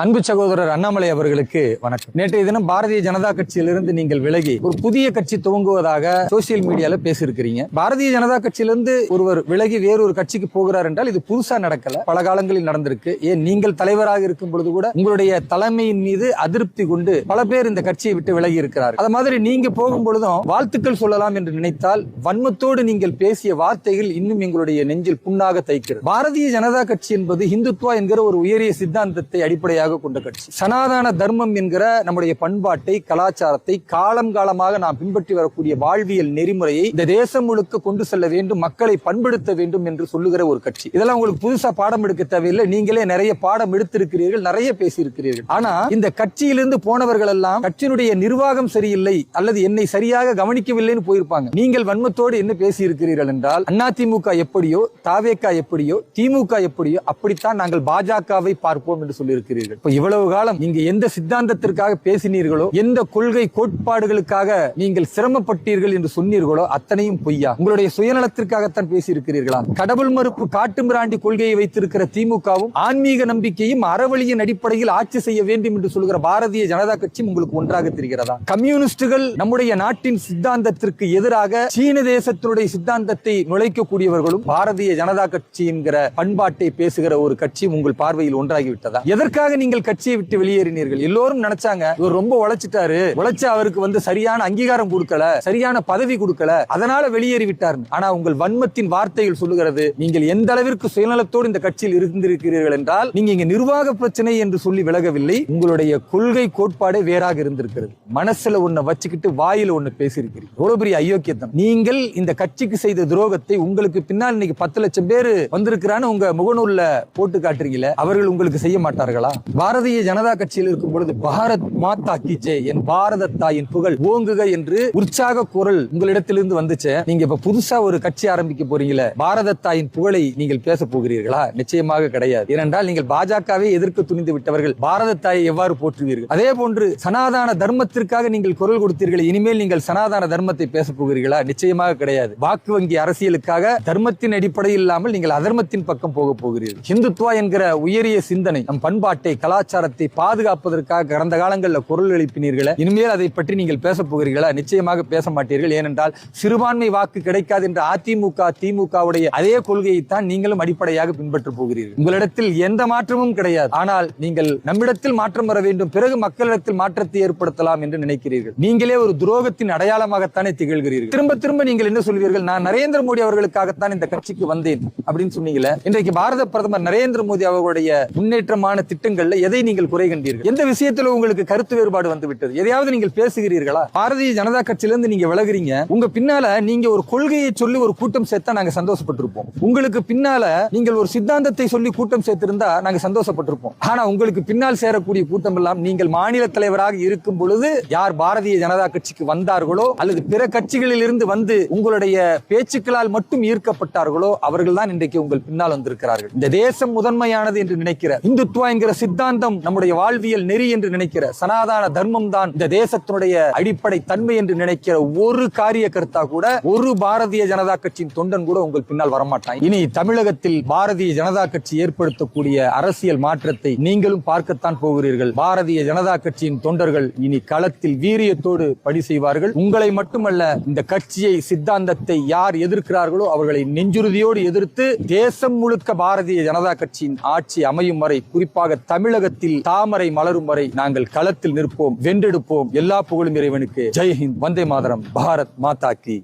அன்பு சகோதரர் அண்ணாமலை அவர்களுக்கு வணக்கம். நேற்றைய தினம் பாரதிய ஜனதா கட்சியிலிருந்து நீங்கள் விலகி ஒரு புதிய கட்சி துவங்குவதாக சோசியல் மீடியால பேசியிருக்கிறீங்க. பாரதிய ஜனதா கட்சியிலிருந்து ஒருவர் விலகி வேறொரு கட்சிக்கு போகிறார் என்றால் இது புதுசா நடக்கல, பல காலங்களில் நடந்திருக்கு. ஏன் நீங்கள் தலைவராக இருக்கும் பொழுது கூட உங்களுடைய தலைமையின் மீது அதிருப்தி கொண்டு பல பேர் இந்த கட்சியை விட்டு விலகி இருக்கிறார். அது மாதிரி நீங்க போகும் பொழுதும் வாழ்த்துக்கள் சொல்லலாம் என்று நினைத்தால் வன்மத்தோடு நீங்கள் பேசிய வார்த்தைகள் இன்னும் எங்களுடைய நெஞ்சில் புண்ணாக தைக்கிறது. பாரதிய ஜனதா கட்சி என்பது இந்துத்துவா என்கிற ஒரு உயரிய சித்தாந்தத்தை அடிப்படையாக கொண்ட கட்சி. சனாதன தர்மம் என்கிற நம்முடைய பண்பாட்டை, கலாச்சாரத்தை காலம் காலமாக நாம் பின்பற்றி வரக்கூடிய வாழ்வியல் நெறிமுறையை இந்த தேசம் முழுக்க கொண்டு செல்ல வேண்டும், மக்களை பண்படுத்த வேண்டும் என்று சொல்லுகிற ஒரு கட்சி. இதெல்லாம் உங்களுக்கு புதுசா பாடம் எடுக்க தேவையில்லை. நீங்களே நிறைய பாடம் எடுத்திருக்கிறீர்கள், நிறைய பேசியிருக்கிறீர்கள். ஆனா இந்த கட்சியிலிருந்து போனவர்கள் எல்லாம் கட்சியினுடைய நிர்வாகம் சரியில்லை அல்லது என்னை சரியாக கவனிக்கவில்லைன்னு போயிருப்பாங்க. நீங்கள் வன்மத்தோடு என்ன பேசி இருக்கிறீர்கள் என்றால், அதிமுக எப்படியோ, தாவேகா எப்படியோ, திமுக எப்படியோ அப்படித்தான் நாங்கள் பாஜகவை பார்ப்போம் என்று சொல்லியிருக்கிறீர்கள். இப்ப இவ்வளவு காலம் நீங்க எந்த சித்தாந்தத்திற்காக பேசினீர்களோ, எந்த கொள்கை கோட்பாடுகளுக்காக நீங்கள் சிரமப்பட்டீர்கள் என்று சொன்னீர்களோ அத்தனையும் பொய்யா. உங்களுடைய சுயநலத்திற்காகத்தான் பேசியிருக்கிறீர்களா? கடவுள் மறுப்பு காட்டு மிராண்டி கொள்கையை வைத்திருக்கிற திமுகவும் ஆன்மீக நம்பிக்கையும் அறவழியின் அடிப்படையில் ஆட்சி செய்ய வேண்டும் என்று சொல்கிற பாரதிய ஜனதா கட்சி உங்களுக்கு ஒன்றாக தெரிகிறதா? கம்யூனிஸ்டுகள் நம்முடைய நாட்டின் சித்தாந்தத்திற்கு எதிராக சீன தேசத்தினுடைய சித்தாந்தத்தை நுழைக்கக்கூடியவர்களும் பாரதிய ஜனதா கட்சி என்கிற பண்பாட்டை பேசுகிற ஒரு கட்சி உங்கள் பார்வையில் ஒன்றாகிவிட்டதா? எதற்காக நீங்கள் கட்சியை விட்டு வெளியேறினீர்கள்? எல்லோரும் நினைச்சாங்க இவர் ரொம்ப உழைச்சிட்டாரு, உழைச்சு அவருக்கு சரியான அங்கீகாரம் கொடுக்கல, சரியான பதவி கொடுக்கல, அதனால வெளியேறி விட்டார். ஆனா உங்கள் வன்மத்தின் வார்த்தைகள் சொல்லுகிறது நீங்கள் எந்த அளவிற்கு சுயநலத்தோடு இந்த கட்சியில் இருந்திருக்கிறீர்கள் என்றால், நீங்க இங்க நிர்வாக பிரச்சனை என்று சொல்லி விலகவில்லை, உங்களுடைய கொள்கை கோட்பாடே வேறாக இருந்திருக்கிறது. மனசுல ஒண்ணு வச்சுக்கிட்டு வாயில ஒண்ணு பேசியிருக்கிறீர்கள். எவ்வளவு பெரிய அயோக்கியத்தனம்! நீங்கள் இந்த கட்சிக்கு செய்த துரோகத்தை உங்களுக்கு பின்னால் இன்னைக்கு 10 லட்சம் பேர் வந்திருக்கிறான்னு உங்க முகநூல்ல போட்டு காட்டுறீங்களே, அவர்கள் உங்களுக்கு செய்ய மாட்டார்களா? பாரதிய ஜனதா கட்சியில் இருக்கும் பொழுது பாரத் மாதா கி ஜெய், என் பாரத தாயின் புகழ் ஓங்குக என்று உற்சாக குரல் உங்களிடத்திலிருந்து வந்துச்சு. நீங்க இப்ப புதுசா ஒரு கட்சி ஆரம்பிக்க போறீங்களே, பாரத தாயின் புகழை நீங்கள் பேச போகிறீர்களா? நிச்சயமாக கிடையாது. ஏனென்றால் நீங்கள் பாஜகவை எதிர்க்க துணிந்து விட்டவர்கள். பாரத தாயை எவ்வாறு போற்றுவீர்கள்? அதே போன்று சனாதன தர்மத்திற்காக நீங்கள் குரல் கொடுத்தீர்கள். இனிமேல் நீங்கள் சனாதன தர்மத்தை பேச போகிறீர்களா? நிச்சயமாக கிடையாது. வாக்கு வங்கி அரசியலுக்காக தர்மத்தின் அடிப்படையில் இல்லாமல் நீங்கள் அதர்மத்தின் பக்கம் போக போகிறீர்கள். இந்துத்துவா என்கிற உயரிய சிந்தனை, நம் பண்பாட்டை, கலாச்சாரத்தை பாதுகாப்பதற்காக கடந்த காலங்களில் குரல் எழுப்பினீர்களே, இனிமேல் அதை பற்றி நீங்கள் பேச போகிறீர்களா? நிச்சயமாக பேச மாட்டீர்கள். ஏனென்றால் சிறுபான்மை வாக்கு கிடைக்காது என்ற அதிமுக திமுகவுடைய அதே கொள்கையை தான் நீங்களும் அடிப்படையாக பின்பற்ற போகிறீர்கள். உங்களிடத்தில் எந்த மாற்றமும் கிடையாது. ஆனால் நீங்கள் நம்மிடத்தில் மாற்றம் வர வேண்டும், பிறகு மக்களிடத்தில் மாற்றத்தை ஏற்படுத்தலாம் என்று நினைக்கிறீர்கள். நீங்களே ஒரு துரோகத்தின் அடையாளமாகத்தானே திகழ்கிறீர்கள். திரும்ப திரும்ப நீங்கள் என்ன சொல்வீர்கள்? நான் நரேந்திர மோடி அவர்களுக்காகத்தான் இந்த கட்சிக்கு வந்தேன் அப்படின்னு சொன்னீங்களே. இன்றைக்கு பாரத பிரதமர் நரேந்திர மோடி அவர்களுடைய முன்னேற்றமான திட்டங்கள்ல எதை நீங்கள் குறை கண்டீர்கள்? எந்த விஷயத்தில் உங்களுக்கு கருத்து வேறுபாடு வந்து விட்டது? எதையாவது நீங்கள் பேசுகிறீர்களா? பாரதிய ஜனதா கட்சியிலிருந்து நீங்க விலகுறீங்க. உங்க பின்னால நீங்க ஒரு கொள்கையை சொல்லி ஒரு கூட்டம் சேர்த்தா நாங்க சந்தோஷப்பட்டிருப்போம். உங்களுக்கு பின்னால நீங்கள் ஒரு சித்தாந்தத்தை சொல்லி கூட்டம் சேர்த்திருந்தா நாங்க சந்தோஷப்பட்டிருப்போம். ஆனா உங்களுக்கு பின்னால் சேரக்கூடிய கூட்டம் எல்லாம் நீங்கள் மாநில தலைவராக இருக்கும் பொழுது யார் பாரதிய ஜனதா கட்சிக்கு வந்தார்களோ அல்லது பிற கட்சிகளில் இருந்து வந்து உங்களுடைய பேச்சுக்களால் மட்டும் ஈர்க்கப்பட்டார்களோ அவர்கள் தான் இன்றைக்கு உங்கள் பின்னால் வந்திருக்கிறார்கள். இந்த தேசம் முதன்மையானது என்று நினைக்கிற, இந்துத்துவா என்கிற சித்தாந்தம் நம்முடைய வாழ்வியல் நெறி என்று நினைக்கிற, சனாதன தர்மம் தான் இந்த தேசத்தினுடைய அடிப்படை தன்மை என்று நினைக்கிற ஒரு காரிய கர்த்தா கூட, ஒரு பாரதிய ஜனதா கட்சியின் தொண்டன் கூட உங்கள் பின்னால் வரமாட்டான். இனி தமிழகத்தில் பாரதிய ஜனதா கட்சி ஏற்படுத்தக்கூடிய அரசியல் மாற்றத்தை நீங்களும் பார்க்கத்தான் போகிறீர்கள். பாரதிய ஜனதா கட்சியின் தொண்டர்கள் இனி களத்தில் வீரியத்தோடு பணி செய்வார்கள். உங்களை மட்டுமல்ல, இந்த கட்சியை, சித்தாந்தத்தை யார் எதிர்க்கிறார்களோ அவர்களை நெஞ்சுறுதியோடு எதிர்த்து தேசம் முழுக்க பாரதிய ஜனதா கட்சியின் ஆட்சி அமையும் வரை, குறிப்பாக தமிழகத்தில் தாமரை மலரும் வரை நாங்கள் களத்தில் நிற்போம், வென்றெடுப்போம். எல்லா புகழும் இறைவனுக்கு. ஜெய் ஹிந்த், வந்தே மாதரம், பாரத் மாதா கி.